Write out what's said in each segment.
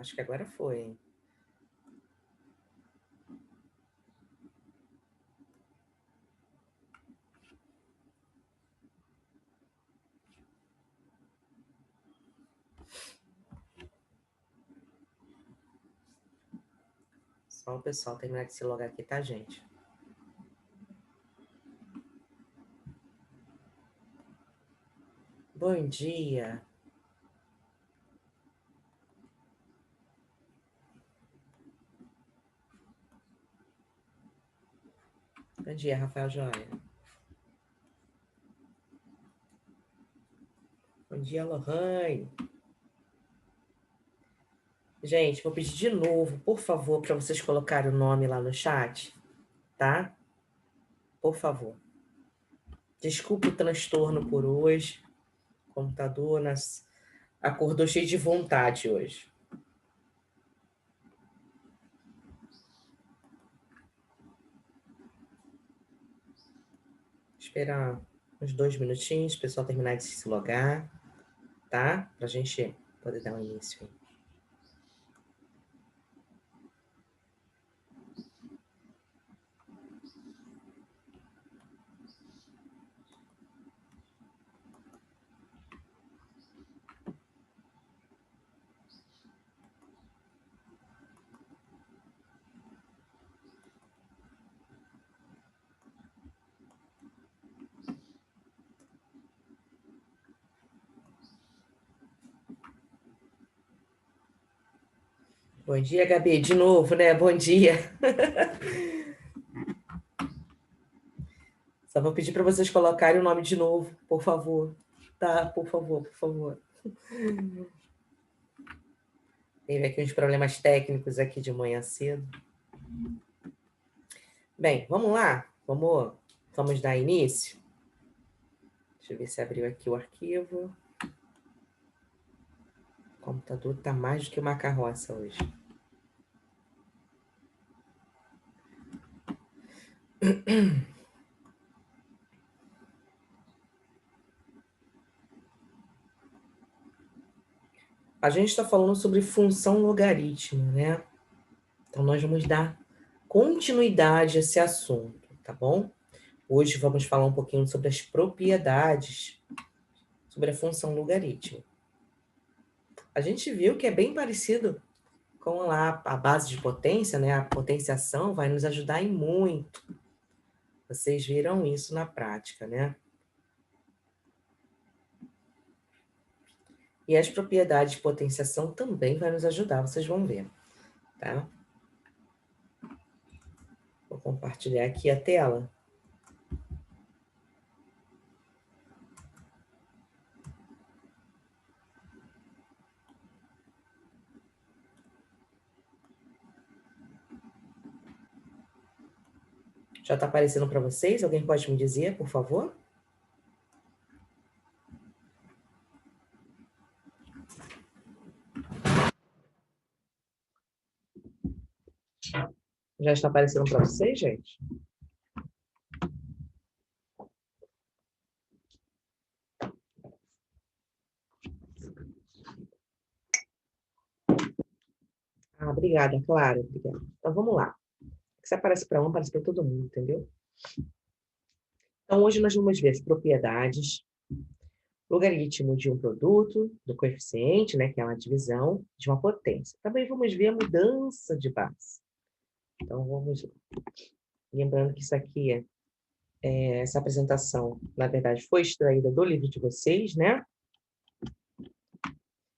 acho que agora foi, hein? Só o pessoal terminar de se logar aqui, tá, gente? Bom dia. Bom dia, Rafael Joia. Bom dia, Lohane. Gente, vou pedir de novo, por favor, para vocês colocarem o nome lá no chat, tá? Por favor. Desculpe o transtorno por hoje. O computador acordou cheio de vontade hoje. Esperar uns 2 minutinhos, o pessoal terminar de se logar, tá? Pra gente poder dar um início aí. Bom dia, Gabi, de novo, né? Bom dia. Só vou pedir para vocês colocarem o nome de novo, por favor. Tá? Por favor, por favor. Teve aqui uns problemas técnicos aqui de manhã cedo. Bem, vamos lá? Vamos dar início? Deixa eu ver se abriu aqui o arquivo. O computador está mais do que uma carroça hoje. A gente está falando sobre função logaritmo, né? Então, nós vamos dar continuidade a esse assunto, tá bom? Hoje vamos falar um pouquinho sobre as propriedades sobre a função logaritmo. A gente viu que é bem parecido com lá a base de potência, né? A potenciação vai nos ajudar em muito. Vocês viram isso na prática, né? E as propriedades de potenciação também vai nos ajudar, vocês vão ver, tá? Vou compartilhar aqui a tela. Já está aparecendo para vocês? Alguém pode me dizer, por favor? Já está aparecendo para vocês, gente? Ah, obrigada, Clara. Obrigada. Então, vamos lá. Se aparece para um, aparece para todo mundo, entendeu? Então, hoje nós vamos ver as propriedades, logaritmo de um produto, do coeficiente, né, que é uma divisão, de uma potência. Também vamos ver a mudança de base. Então, vamos lá. Lembrando que isso aqui essa apresentação, na verdade, foi extraída do livro de vocês, né?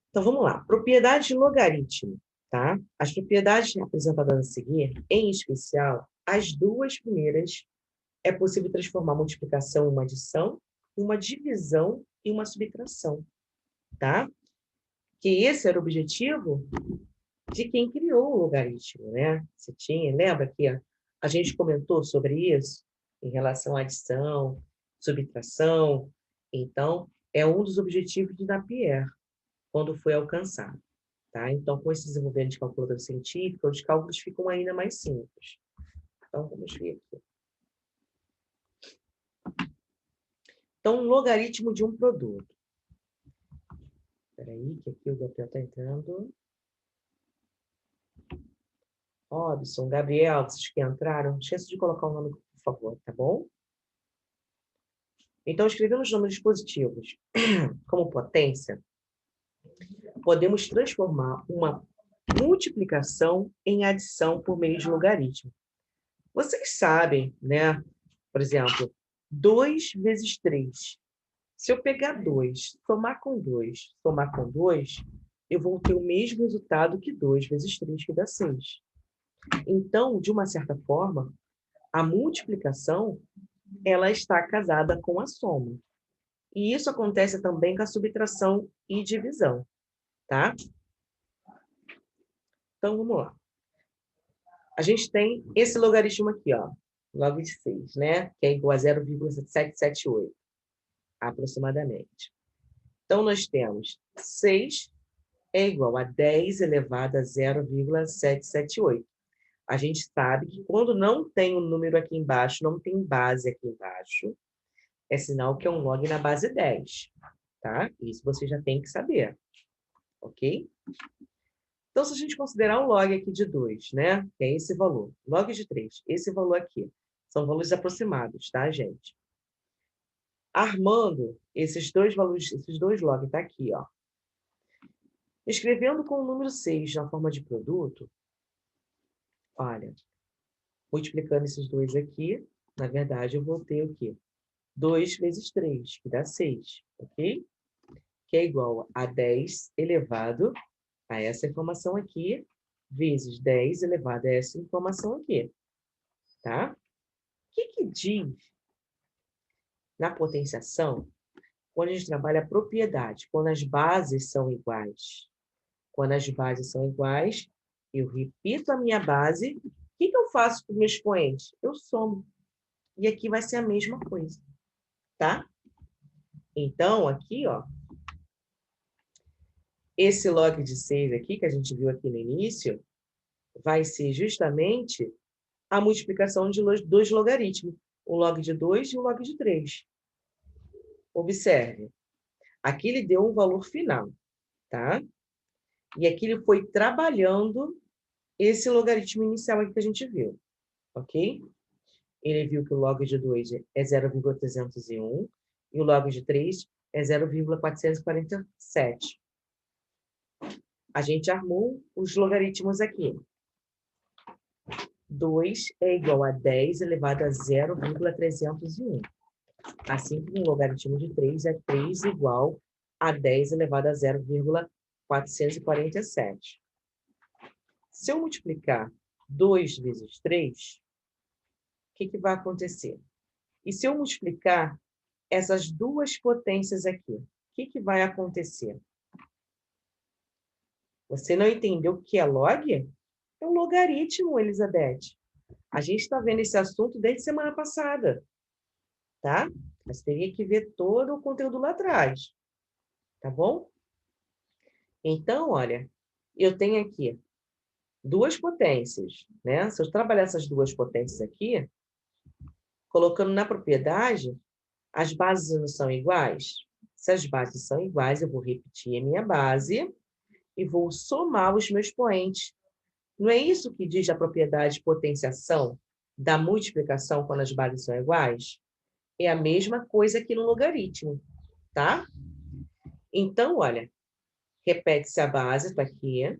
Então, vamos lá. Propriedade de logaritmo, tá? As propriedades apresentadas a seguir, em especial, as duas primeiras, é possível transformar a multiplicação em uma adição, uma divisão em uma subtração, tá? Que esse era o objetivo de quem criou o logaritmo, né? Você tinha, lembra que a gente comentou sobre isso em relação à adição, subtração? Então, é um dos objetivos de Napier, quando foi alcançado, tá? Então, com esse desenvolvimento de calculadora científica, os cálculos ficam ainda mais simples. Então, vamos ver aqui. Então, logaritmo de um produto. Espera aí, que aqui o Gabriel está entrando. Robson, Gabriel, vocês que entraram, não esqueça de colocar o nome, por favor, tá bom? Então, escrevendo os números positivos como potência, podemos transformar uma multiplicação em adição por meio de logaritmo. Vocês sabem, né? Por exemplo, 2 vezes 3. Se eu pegar 2, somar com 2, somar com 2, eu vou ter o mesmo resultado que 2 vezes 3, que dá 6. Então, de uma certa forma, a multiplicação ela está casada com a soma. E isso acontece também com a subtração e divisão, tá? Então, vamos lá. A gente tem esse logaritmo aqui, ó, log de 6, né? Que é igual a 0,778, aproximadamente. Então, nós temos 6 é igual a 10 elevado a 0,778. A gente sabe que quando não tem um número aqui embaixo, não tem base aqui embaixo, é sinal que é um log na base 10, tá? Isso você já tem que saber, ok? Então, se a gente considerar um log aqui de 2, né? Que é esse valor. Log de 3, esse valor aqui. São valores aproximados, tá, gente? Armando esses dois valores, esses dois log, tá aqui, ó. Escrevendo com o número 6 na forma de produto, olha, multiplicando esses dois aqui, na verdade, eu vou ter o quê? 2 vezes 3, que dá 6, ok? Que é igual a 10 elevado a essa informação aqui, vezes 10 elevado a essa informação aqui, tá? O que diz na potenciação quando a gente trabalha a propriedade, quando as bases são iguais? Quando as bases são iguais, eu repito a minha base. O que eu faço com o meu expoente? Eu somo. E aqui vai ser a mesma coisa, tá? Então, aqui, ó, esse log de 6 aqui, que a gente viu aqui no início, vai ser justamente a multiplicação de dois logaritmos, o log de 2 e o log de 3. Observe, aqui ele deu um valor final, tá? E aqui ele foi trabalhando esse logaritmo inicial aqui que a gente viu, ok? Ele viu que o log de 2 é 0,301 e o log de 3 é 0,447. A gente armou os logaritmos aqui. 2 é igual a 10 elevado a 0,301. Assim como o logaritmo de 3 é 3 igual a 10 elevado a 0,447. Se eu multiplicar 2 vezes 3, o que vai acontecer? E se eu multiplicar essas duas potências aqui, o que vai acontecer? Você não entendeu o que é log? É um logaritmo, Elizabeth. A gente está vendo esse assunto desde semana passada, tá? Mas teria que ver todo o conteúdo lá atrás, tá bom? Então, olha, eu tenho aqui duas potências, né? Se eu trabalhar essas duas potências aqui, colocando na propriedade, as bases não são iguais? Se as bases são iguais, eu vou repetir a minha base e vou somar os meus expoentes. Não é isso que diz a propriedade de potenciação da multiplicação quando as bases são iguais? É a mesma coisa aqui no logaritmo, tá? Então, olha, repete-se a base, está aqui,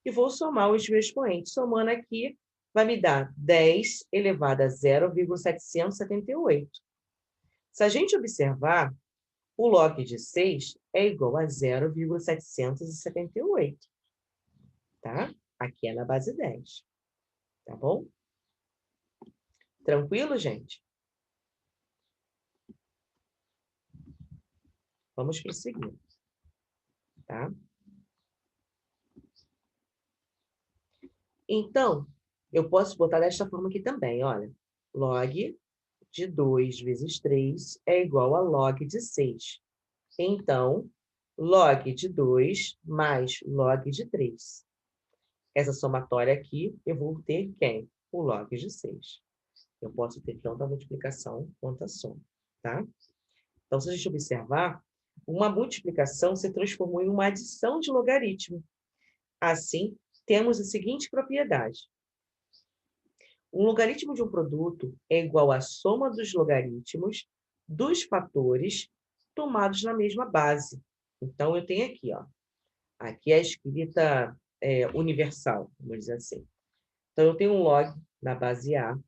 e vou somar os meus expoentes. Somando aqui, vai me dar 10 elevado a 0,778. Se a gente observar, o log de 6 é igual a 0,778, tá? Aqui é na base 10, tá bom? Tranquilo, gente? Vamos prosseguir, tá? Então, eu posso botar desta forma aqui também, olha. Log de 2 vezes 3 é igual a log de 6. Então, log de 2 mais log de 3. Essa somatória aqui, eu vou ter quem? O log de 6. Eu posso ter tanto a multiplicação quanto a soma, tá? Então, se a gente observar, uma multiplicação se transformou em uma adição de logaritmo. Assim, temos a seguinte propriedade. Um logaritmo de um produto é igual à soma dos logaritmos dos fatores tomados na mesma base. Então, eu tenho aqui, ó. Aqui é a escrita universal, vamos dizer assim. Então, eu tenho um log na base A,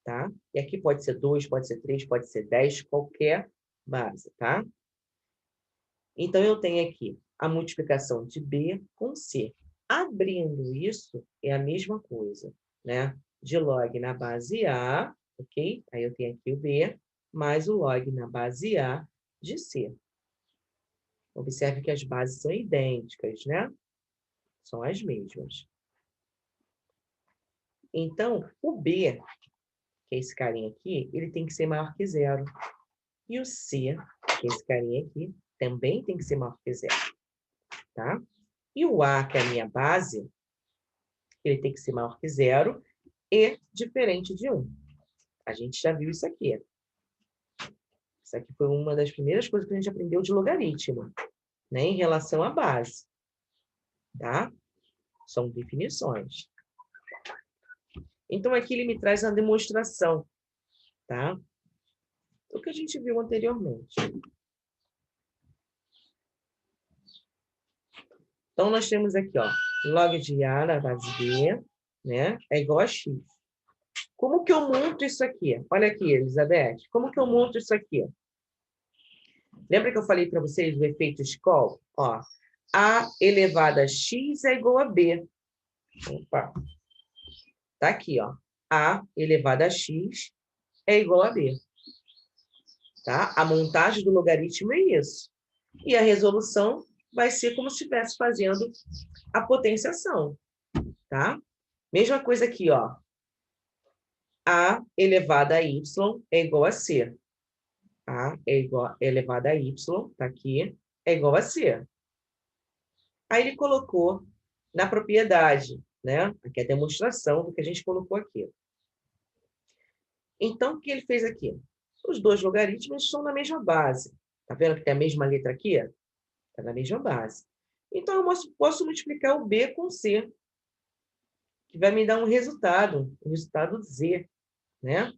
tá? E aqui pode ser 2, pode ser 3, pode ser 10, qualquer base, tá? Então, eu tenho aqui a multiplicação de B com C. Abrindo isso, é a mesma coisa, né? De log na base A, ok? Aí eu tenho aqui o B, mais o log na base A de C. Observe que as bases são idênticas, né? São as mesmas. Então, o B, que é esse carinha aqui, ele tem que ser maior que zero. E o C, que é esse carinha aqui, também tem que ser maior que zero, tá? E o A, que é a minha base, ele tem que ser maior que zero e diferente de 1. A gente já viu isso aqui. Isso aqui foi uma das primeiras coisas que a gente aprendeu de logaritmo, né? Em relação à base, tá? São definições. Então, aqui ele me traz a demonstração, tá? O que a gente viu anteriormente. Então, nós temos aqui, ó, log de A na base B, né? É igual a X. Como que eu monto isso aqui? Olha aqui, Elizabeth. Como que eu monto isso aqui? Lembra que eu falei para vocês do efeito Skoll? Ó, A elevado a X é igual a B. Opa. Tá aqui, ó. A elevado a X é igual a B. Tá? A montagem do logaritmo é isso. E a resolução vai ser como se estivesse fazendo a potenciação. Tá? Mesma coisa aqui, ó. A elevado a Y é igual a C. A elevado a Y, tá aqui, é igual a C. Aí ele colocou na propriedade, né? Aqui é a demonstração do que a gente colocou aqui. Então, o que ele fez aqui? Os dois logaritmos estão na mesma base. Tá vendo que tem a mesma letra aqui? Está na mesma base. Então, eu posso multiplicar o B com C, que vai me dar um resultado Z, né?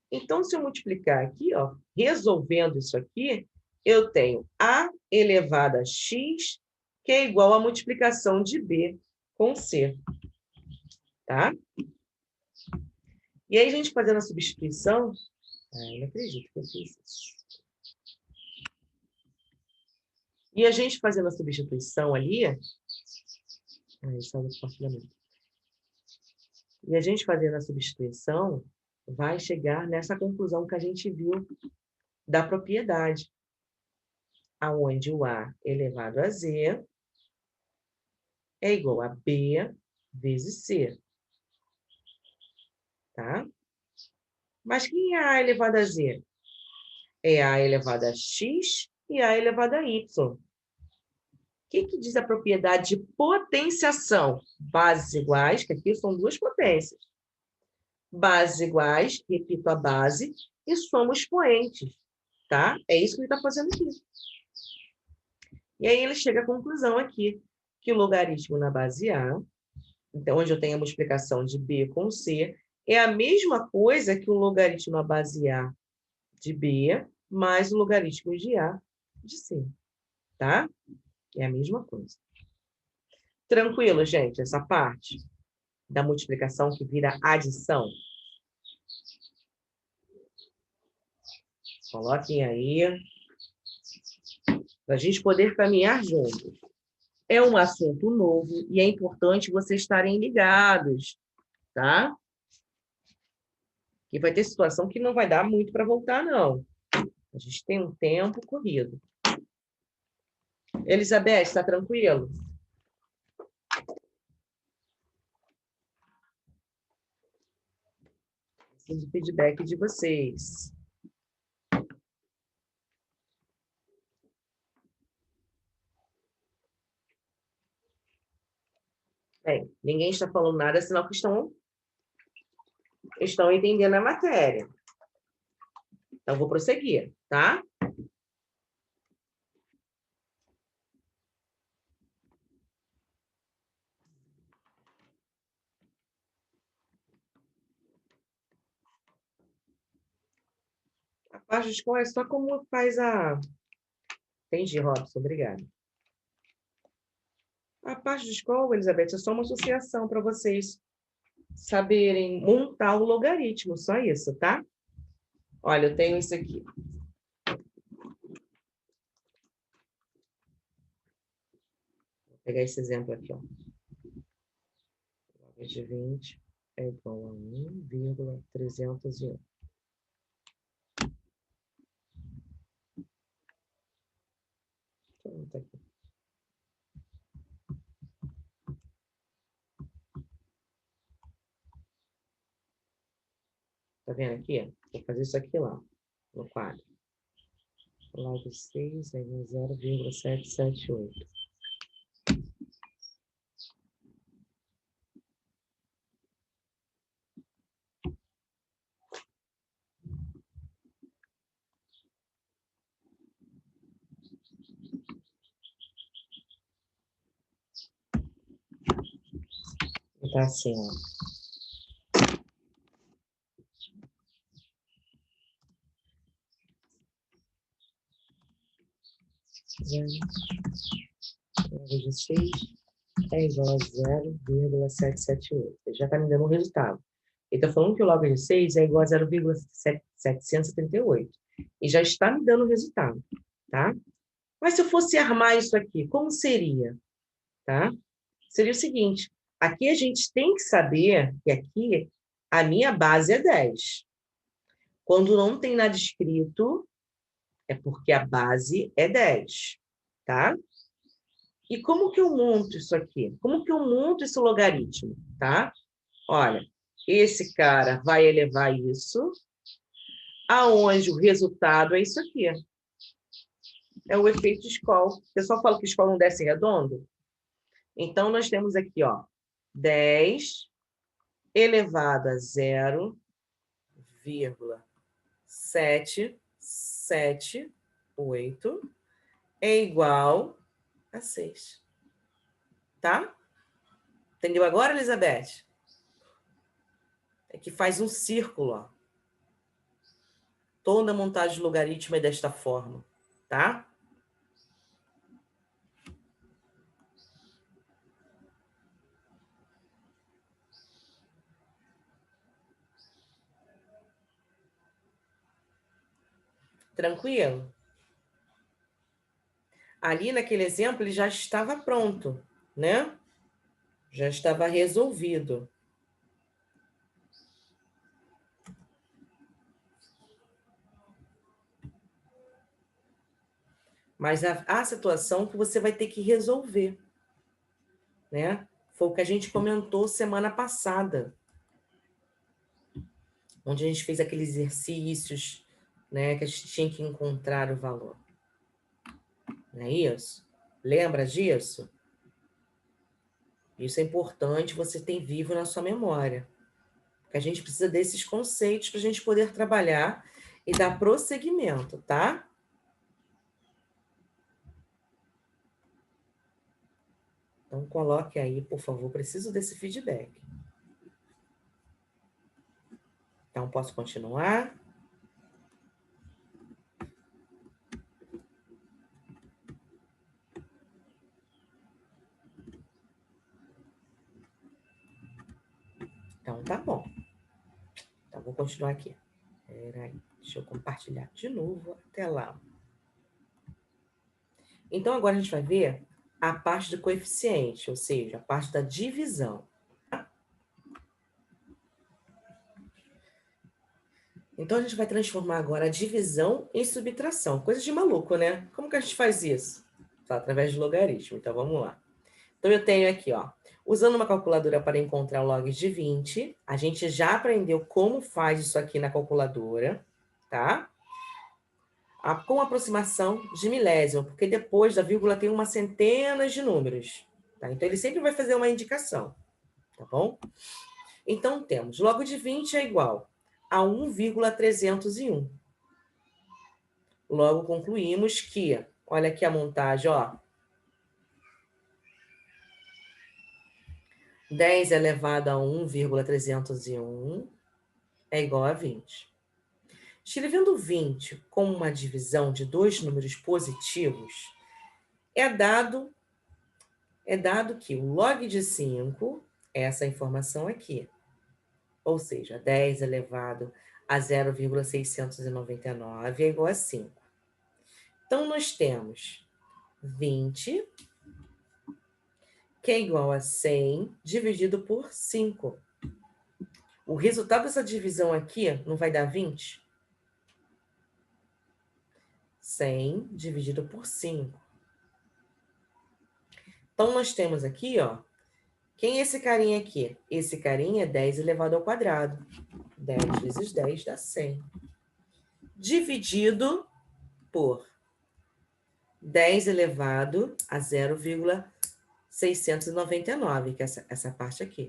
Então, se eu multiplicar aqui, ó, resolvendo isso aqui, eu tenho A elevado a X, que é igual à multiplicação de B com C. Tá? E aí, a gente fazendo a substituição... eu não acredito que eu fiz isso. E a gente fazendo a substituição ali... isso é o compartilhamento. E a gente fazendo a substituição, vai chegar nessa conclusão que a gente viu da propriedade, aonde o A elevado a Z é igual a B vezes C. Tá? Mas quem é A elevado a Z? É A elevado a X e A elevado a Y. O que diz a propriedade de potenciação? Bases iguais, que aqui são duas potências. Bases iguais, repito a base, e somos expoentes. Tá? É isso que ele está fazendo aqui. E aí ele chega à conclusão aqui, que o logaritmo na base A, então, onde eu tenho a multiplicação de B com C, é a mesma coisa que o logaritmo na base A de B, mais o logaritmo de A de C. Tá? É a mesma coisa. Tranquilo, gente, essa parte da multiplicação que vira adição? Coloquem aí, para a gente poder caminhar juntos. É um assunto novo e é importante vocês estarem ligados, tá? Que vai ter situação que não vai dar muito para voltar, não. A gente tem um tempo corrido. Elizabeth, está tranquilo? Preciso de feedback de vocês. Bem, ninguém está falando nada, senão que estão entendendo a matéria. Então, vou prosseguir, tá? A parte de escola é só como faz a... Entendi, Robson, obrigada. A parte de escola, Elizabeth, é só uma associação para vocês saberem montar o logaritmo, só isso, tá? Olha, eu tenho isso aqui. Vou pegar esse exemplo aqui, ó. Log de 20 é igual a 1,301. Então, tá aqui. Tá vendo aqui? Vou fazer isso aqui lá, no quadro. Log 6 é igual a 0,778. Tá assim, ó. Log de 6 é igual a 0,778. Ele já está me dando um resultado. Ele está falando que o log de 6 é igual a 0,778. E já está me dando o resultado, tá? Mas se eu fosse armar isso aqui, como seria? Tá? Seria o seguinte, aqui a gente tem que saber que aqui a minha base é 10. Quando não tem nada escrito, é porque a base é 10, tá? E como que eu monto isso aqui? Como que eu monto esse logaritmo, tá? Olha, esse cara vai elevar isso, aonde o resultado é isso aqui. É o efeito Skoll. O pessoal fala que Skoll não desce redondo? Então, nós temos aqui, ó, 10 elevado a 0,778 é igual a 6. Tá? Entendeu agora, Elizabeth? É que faz um círculo, ó. Toda a montagem de logaritmo é desta forma, tá? Tranquilo? Ali naquele exemplo ele já estava pronto, né? Já estava resolvido. Mas a situação que você vai ter que resolver, né? Foi o que a gente comentou semana passada, onde a gente fez aqueles exercícios, né? Que a gente tinha que encontrar o valor. Não é isso? Lembra disso? Isso é importante, você tem vivo na sua memória. Porque a gente precisa desses conceitos para a gente poder trabalhar e dar prosseguimento, tá? Então, coloque aí, por favor, preciso desse feedback. Então, posso continuar? Então, tá bom. Então, vou continuar aqui. Peraí, deixa eu compartilhar de novo a tela. Então, agora a gente vai ver a parte do coeficiente, ou seja, a parte da divisão. Então, a gente vai transformar agora a divisão em subtração. Coisa de maluco, né? Como que a gente faz isso? Só através de logaritmo. Então, vamos lá. Então, eu tenho aqui, ó, usando uma calculadora para encontrar o log de 20, a gente já aprendeu como faz isso aqui na calculadora, tá? Com aproximação de milésimo, porque depois da vírgula tem uma centena de números, tá? Então, ele sempre vai fazer uma indicação, tá bom? Então, temos log de 20 é igual a 1,301. Logo, concluímos que, olha aqui a montagem, ó, 10 elevado a 1,301 é igual a 20. Escrevendo 20 como uma divisão de dois números positivos, é dado que o log de 5 é essa informação aqui, ou seja, 10 elevado a 0,699 é igual a 5. Então, nós temos 20, que é igual a 100 dividido por 5. O resultado dessa divisão aqui não vai dar 20? 100 dividido por 5. Então, nós temos aqui, ó, quem é esse carinha aqui? Esse carinha é 10 elevado ao quadrado. 10 vezes 10 dá 100. Dividido por 10 elevado a 0,699, que é essa parte aqui.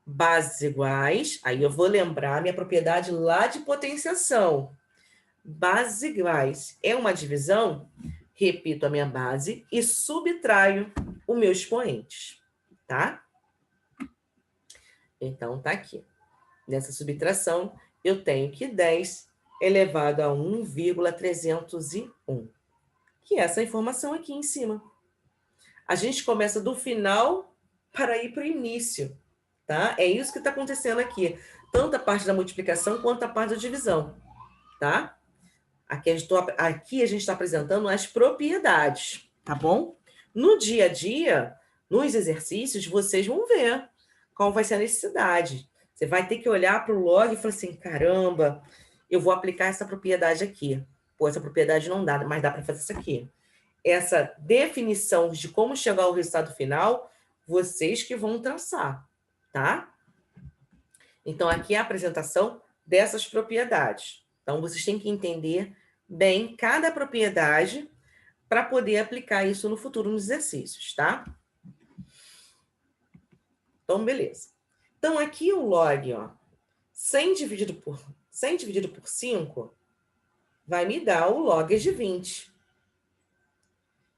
Bases iguais, aí eu vou lembrar minha propriedade lá de potenciação. Bases iguais é uma divisão, repito a minha base e subtraio o meu expoente, tá? Então, tá aqui. Nessa subtração, eu tenho que 10 elevado a 1,301, que é essa informação aqui em cima. A gente começa do final para ir para o início, tá? É isso que está acontecendo aqui. Tanto a parte da multiplicação quanto a parte da divisão, tá? Aqui a gente está apresentando as propriedades, tá bom? No dia a dia, nos exercícios, vocês vão ver qual vai ser a necessidade. Você vai ter que olhar para o log e falar assim, caramba, eu vou aplicar essa propriedade aqui. Pô, essa propriedade não dá, mas dá para fazer isso aqui. Essa definição de como chegar ao resultado final, vocês que vão traçar, tá? Então, aqui é a apresentação dessas propriedades. Então, vocês têm que entender bem cada propriedade para poder aplicar isso no futuro nos exercícios, tá? Então, beleza. Então, aqui o log, ó, 100 dividido por 5 vai me dar o log de 20.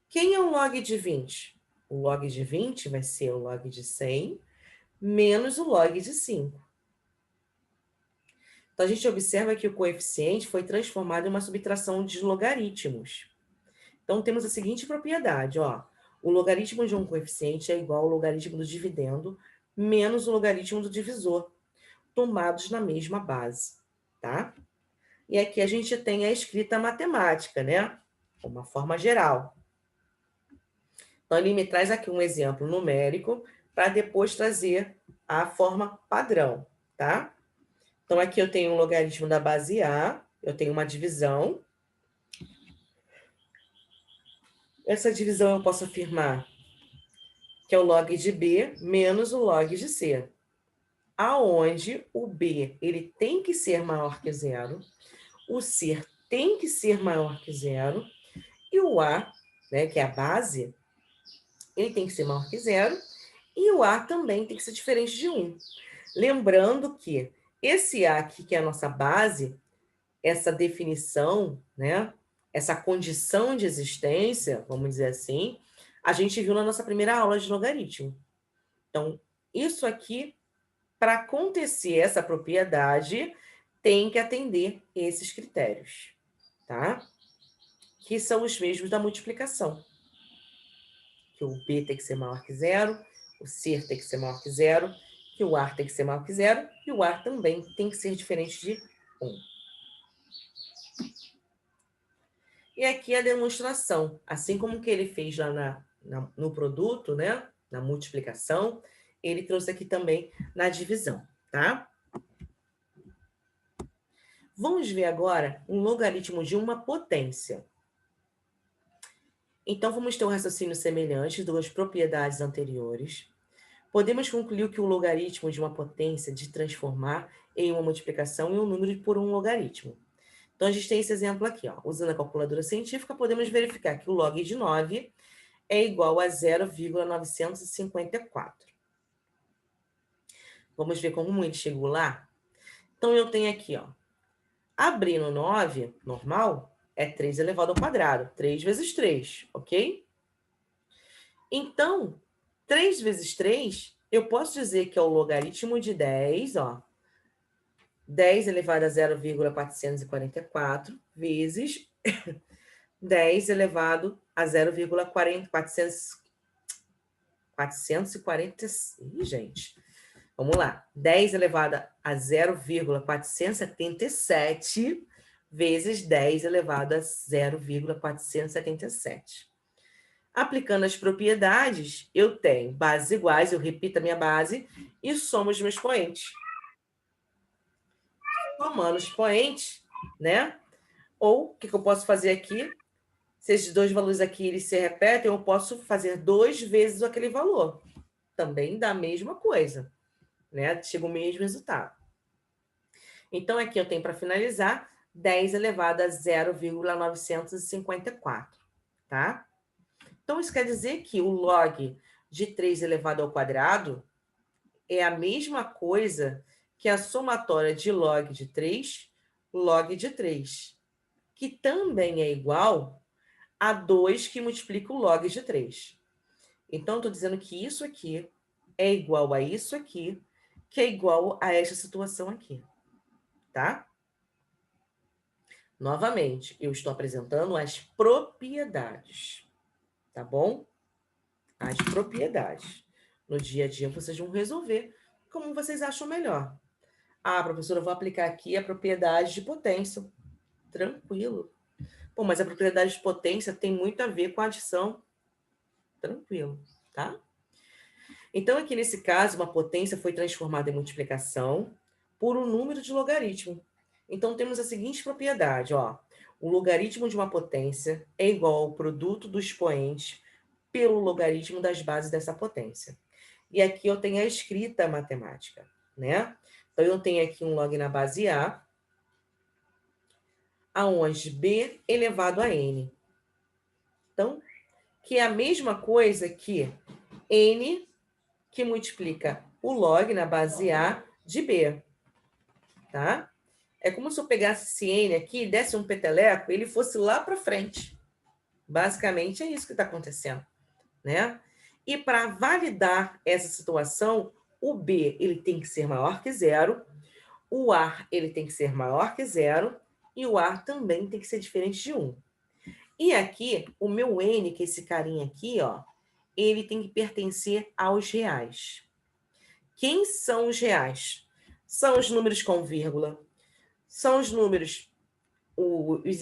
Quem é o log de 20? O log de 20 vai ser o log de 100 menos o log de 5. Então, a gente observa que o coeficiente foi transformado em uma subtração de logaritmos. Então, temos a seguinte propriedade, ó. O logaritmo de um coeficiente é igual ao logaritmo do dividendo menos o logaritmo do divisor, tomados na mesma base, tá? E aqui a gente tem a escrita matemática, né? Uma forma geral. Então, ele me traz aqui um exemplo numérico para depois trazer a forma padrão, tá? Então, aqui eu tenho um logaritmo da base A, eu tenho uma divisão. Essa divisão eu posso afirmar que é o log de B menos o log de C, aonde o B ele tem que ser maior que zero, o C tem que ser maior que zero, e o A, né, que é a base, ele tem que ser maior que zero, e o A também tem que ser diferente de 1. Lembrando que esse A aqui, que é a nossa base, essa definição, né, essa condição de existência, vamos dizer assim, a gente viu na nossa primeira aula de logaritmo. Então, isso aqui, para acontecer essa propriedade, tem que atender esses critérios, tá? Que são os mesmos da multiplicação. Que o B tem que ser maior que zero, o C tem que ser maior que zero, que o A tem que ser maior que zero, e o A também tem que ser diferente de 1. E aqui a demonstração, assim como que ele fez lá no produto, né? Na multiplicação, ele trouxe aqui também na divisão, tá? Vamos ver agora um logaritmo de uma potência. Então, vamos ter um raciocínio semelhante, duas propriedades anteriores. Podemos concluir que o logaritmo de uma potência de transformar em uma multiplicação em um número por um logaritmo. Então, a gente tem esse exemplo aqui, ó. Usando a calculadora científica, podemos verificar que o log de 9 é igual a 0,954. Vamos ver como ele chegou lá? Então, eu tenho aqui, ó. Abrindo 9, normal, é 3 elevado ao quadrado. 3 vezes 3, ok? Então, 3 vezes 3, eu posso dizer que é o logaritmo de 10, ó. 10 elevado a 0,444 vezes 10 elevado a 0,440. Ih, gente. Vamos lá. 10 elevado a 0,477 vezes 10 elevado a 0,477. Aplicando as propriedades, eu tenho bases iguais, eu repito a minha base e somo os meus expoentes. Somando os expoentes, né? Ou, o que eu posso fazer aqui? Se esses dois valores aqui eles se repetem, eu posso fazer 2 vezes aquele valor. Também dá a mesma coisa, né? Chega o mesmo resultado. Então, aqui eu tenho para finalizar 10 elevado a 0,954, tá? Então, isso quer dizer que o log de 3 elevado ao quadrado é a mesma coisa que a somatória de log de 3, que também é igual a 2 que multiplica o log de 3. Então, estou dizendo que isso aqui é igual a isso aqui, que é igual a esta situação aqui, tá? Novamente, eu estou apresentando as propriedades, tá bom? As propriedades. No dia a dia, vocês vão resolver como vocês acham melhor. Ah, professora, eu vou aplicar aqui a propriedade de potência. Tranquilo. Pô, mas a propriedade de potência tem muito a ver com a adição. Tranquilo, tá? Então, aqui nesse caso, uma potência foi transformada em multiplicação por um número de logaritmo. Então, temos a seguinte propriedade, ó. O logaritmo de uma potência é igual ao produto do expoente pelo logaritmo das bases dessa potência. E aqui eu tenho a escrita matemática, né? Então, eu tenho aqui um log na base A, aonde B elevado a N. Então, que é a mesma coisa que N que multiplica o log na base A de B, tá? É como se eu pegasse esse N aqui, desse um peteleco, ele fosse lá para frente. Basicamente, é isso que está acontecendo, né? E para validar essa situação, o B ele tem que ser maior que zero, o A ele tem que ser maior que zero, e o A também tem que ser diferente de 1. E aqui, o meu N, que é esse carinha aqui, ó, ele tem que pertencer aos reais. Quem são os reais? São os números com vírgula, são os números os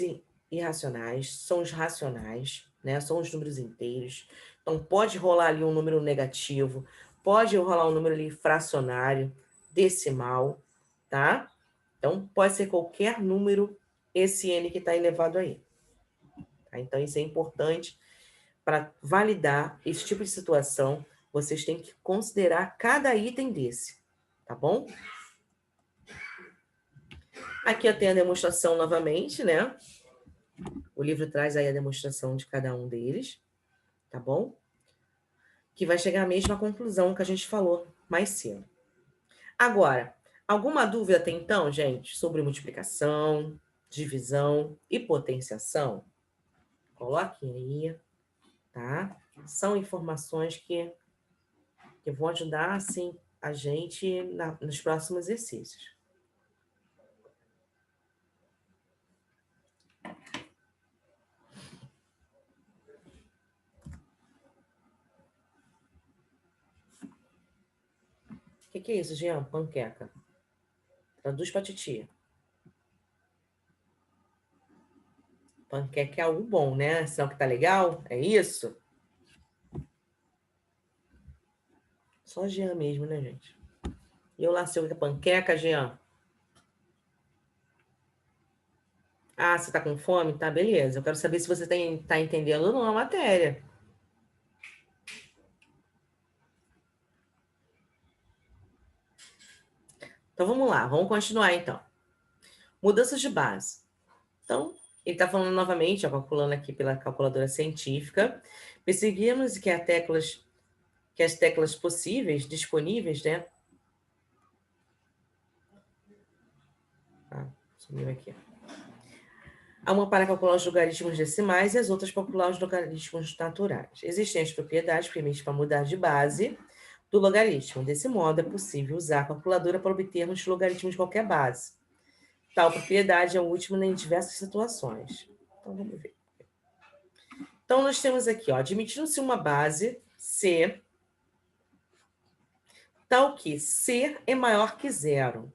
irracionais, são os racionais, né? São os números inteiros. Então, pode rolar ali um número negativo, pode rolar um número ali fracionário, decimal, tá? Então, pode ser qualquer número, esse N que está elevado aí. Tá? Então, isso é importante para validar esse tipo de situação. Vocês têm que considerar cada item desse, tá bom? Aqui eu tenho a demonstração novamente, né? O livro traz aí a demonstração de cada um deles, tá bom? Que vai chegar à mesma conclusão que a gente falou mais cedo. Agora, alguma dúvida até então, gente, sobre multiplicação, divisão e potenciação? Coloquem aí, tá? São informações que vão ajudar, assim, a gente nos próximos exercícios. O que é isso, Jean? Panqueca. Traduz pra titia. Panqueca é algo bom, né? Senão que tá legal? É isso? Só Jean mesmo, né, gente? E eu lá sei o que é panqueca, Jean. Ah, você tá com fome? Tá, beleza. Eu quero saber se você tá entendendo ou não a matéria. Então, vamos lá. Vamos continuar, então. Mudanças de base. Então, ele está falando novamente, ó, calculando aqui pela calculadora científica. Perseguimos que as teclas possíveis, disponíveis, né? Ah, sumiu aqui. Há uma para calcular os logaritmos decimais e as outras para calcular os logaritmos naturais. Existem as propriedades permitidas para mudar de base do logaritmo. Desse modo, é possível usar a calculadora para obtermos logaritmos de qualquer base. Tal propriedade é o último em diversas situações. Então, vamos ver. Então, nós temos aqui, ó, admitindo-se uma base C, tal que C é maior que zero.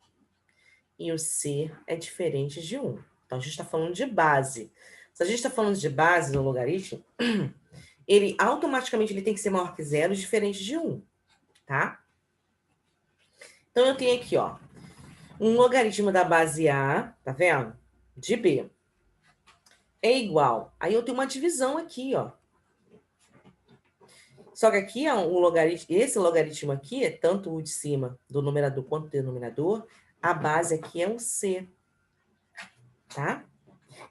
E o C é diferente de 1. Então, a gente está falando de base. Se a gente está falando de base no logaritmo, ele automaticamente ele tem que ser maior que zero, diferente de 1, tá? Então, eu tenho aqui, ó, um logaritmo da base A, tá vendo? De B. É igual. Aí eu tenho uma divisão aqui, ó. Só que aqui é um logaritmo, esse logaritmo aqui, tanto o de cima do numerador quanto do denominador, a base aqui é um C, tá?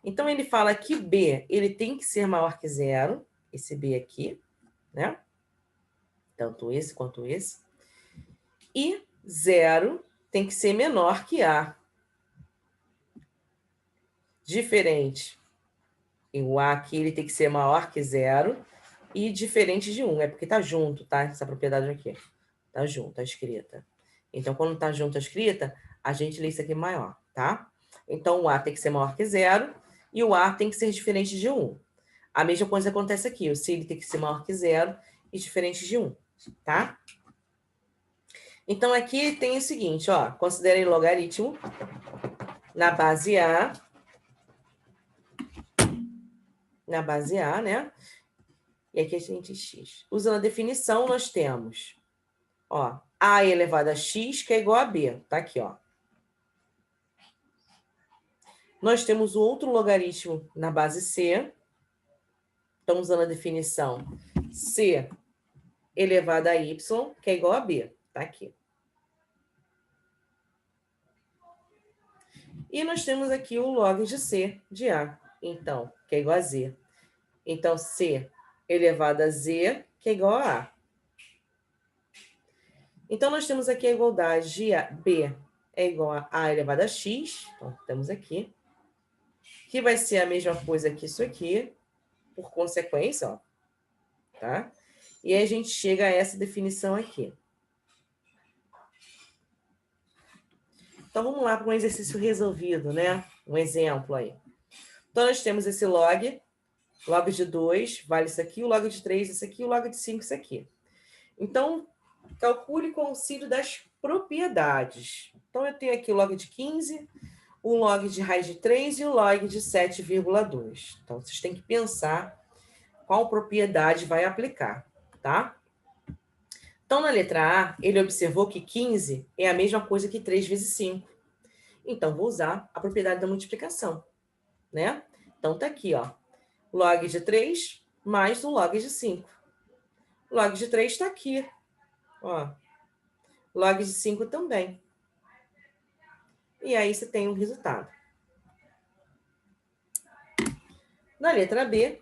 Então, ele fala que B, ele tem que ser maior que zero, esse B aqui, né? Tanto esse quanto esse. E zero tem que ser menor que A. Diferente. E o A aqui, ele tem que ser maior que zero e diferente de 1. É porque tá junto, tá? Essa propriedade aqui. Tá junto, tá escrita. Então, quando tá junto a escrita, a gente lê isso aqui maior, tá? Então, o A tem que ser maior que zero e o A tem que ser diferente de 1. A mesma coisa acontece aqui. O C ele tem que ser maior que zero e diferente de 1, tá? Então, aqui tem o seguinte, ó. Considerem logaritmo na base A. Na base A, né? E aqui a gente x. Usando a definição, nós temos, ó, A elevado a x, que é igual a B. Tá aqui, ó. Nós temos o outro logaritmo na base C. Estamos usando a definição C elevado a y, que é igual a B. Tá aqui. E nós temos aqui o log de C de A, então, que é igual a Z. Então, C elevado a Z, que é igual a A. Então, nós temos aqui a igualdade de B é igual a elevado a x. Então, temos aqui. Que vai ser a mesma coisa que isso aqui, por consequência, ó. Tá? E aí a gente chega a essa definição aqui. Então, vamos lá para um exercício resolvido, né? Um exemplo aí. Então, nós temos esse log de 2 vale isso aqui, o log de 3 isso aqui, o log de 5 isso aqui. Então, calcule com o auxílio das propriedades. Então, eu tenho aqui o log de 15, o log de raiz de 3 e o log de 7,2. Então, vocês têm que pensar qual propriedade vai aplicar, tá? Então, na letra A, ele observou que 15 é a mesma coisa que 3 vezes 5. Então, vou usar a propriedade da multiplicação, né? Então, tá aqui, ó. Log de 3 mais o log de 5. Log de 3 está aqui, ó. Log de 5 também. E aí, você tem um resultado. Na letra B,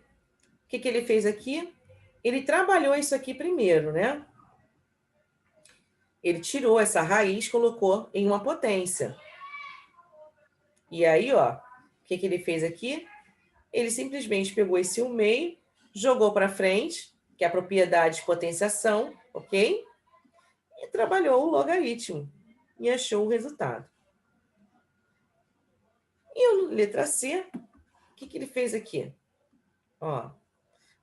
o que ele fez aqui? Ele trabalhou isso aqui primeiro, né? Ele tirou essa raiz, colocou em uma potência. E aí, ó, o que ele fez aqui? Ele simplesmente pegou esse 1/2, jogou para frente, que é a propriedade de potenciação, ok? E trabalhou o logaritmo. E achou o resultado. E a letra C, o que ele fez aqui? Ó,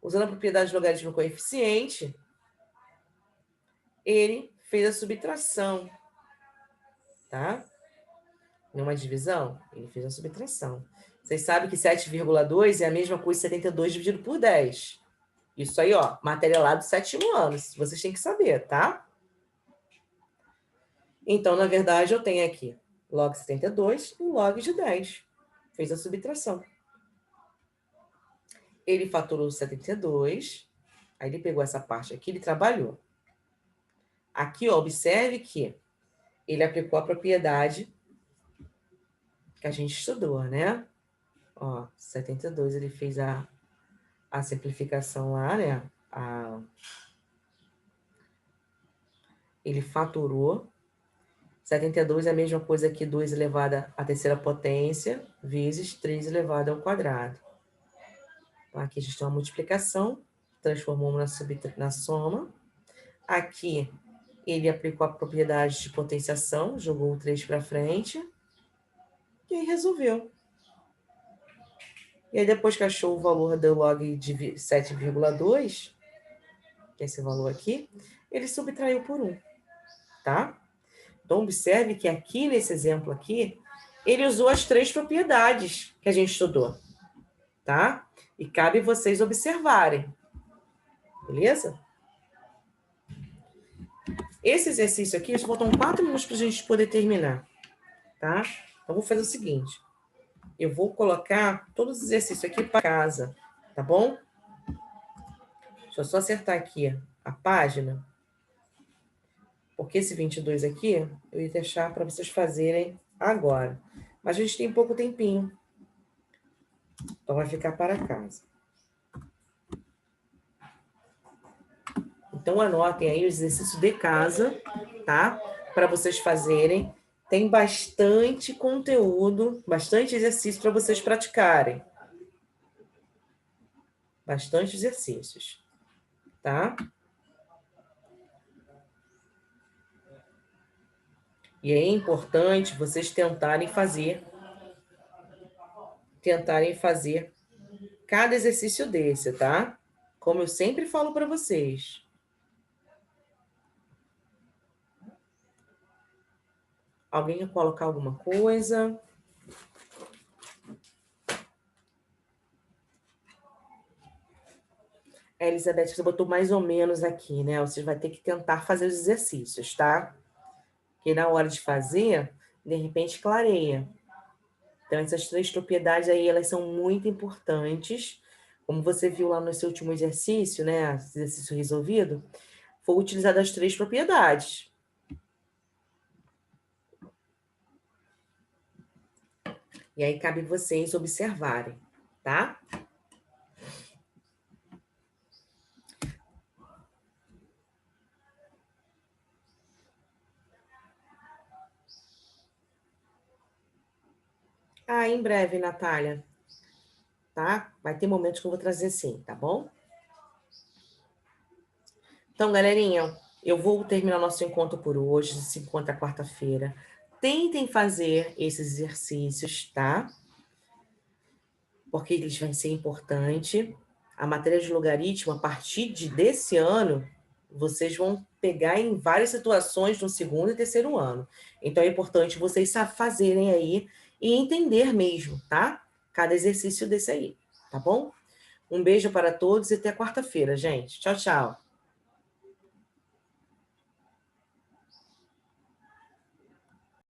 usando a propriedade de logaritmo coeficiente, ele fez a subtração, tá? Numa divisão, ele fez a subtração. Vocês sabem que 7,2 é a mesma coisa que 72 dividido por 10. Isso aí, ó, matéria lá do 7º ano. Vocês têm que saber, tá? Então, na verdade, eu tenho aqui log 72 e log de 10. Fez a subtração. Ele fatorou 72. Aí ele pegou essa parte aqui, ele trabalhou. Aqui, ó, observe que ele aplicou a propriedade que a gente estudou, né? Ó, 72, ele fez a simplificação lá, né? Ele fatorou. 72 é a mesma coisa que 2 elevado à terceira potência, vezes 3 elevado ao quadrado. Então, aqui a gente tem uma multiplicação, transformamos na soma. Aqui, ele aplicou a propriedade de potenciação, jogou o 3 para frente. E aí resolveu. E aí depois que achou o valor do log de 7,2, que é esse valor aqui, ele subtraiu por 1, tá? Então, observe que aqui, nesse exemplo aqui, ele usou as 3 propriedades que a gente estudou, tá? E cabe vocês observarem, beleza? Esse exercício aqui, faltam 4 minutos para a gente poder terminar, tá? Então, vou fazer o seguinte. Eu vou colocar todos os exercícios aqui para casa, tá bom? Deixa eu só acertar aqui a página. Porque esse 22 aqui, eu ia deixar para vocês fazerem agora. Mas a gente tem pouco tempinho. Então, vai ficar para casa. Então, anotem aí o exercício de casa, tá? Para vocês fazerem. Tem bastante conteúdo, bastante exercício para vocês praticarem. Bastante exercícios, tá? E é importante vocês tentarem fazer cada exercício desse, tá? Como eu sempre falo para vocês. Alguém quer colocar alguma coisa? A Elizabeth, você botou mais ou menos aqui, né? Você vai ter que tentar fazer os exercícios, tá? Porque na hora de fazer, de repente clareia. Então, essas 3 propriedades aí, elas são muito importantes. Como você viu lá no seu último exercício, né? Exercício resolvido, foi utilizado as 3 propriedades. E aí cabe vocês observarem, tá? Em breve, Natália, tá? Vai ter momentos que eu vou trazer sim, tá bom? Então, galerinha, eu vou terminar nosso encontro por hoje, se encontra quarta-feira. Tentem fazer esses exercícios, tá? Porque eles vão ser importantes. A matéria de logaritmo, a partir desse ano, vocês vão pegar em várias situações no segundo e terceiro ano. Então, é importante vocês fazerem aí e entender mesmo, tá? Cada exercício desse aí, tá bom? Um beijo para todos e até quarta-feira, gente. Tchau, tchau.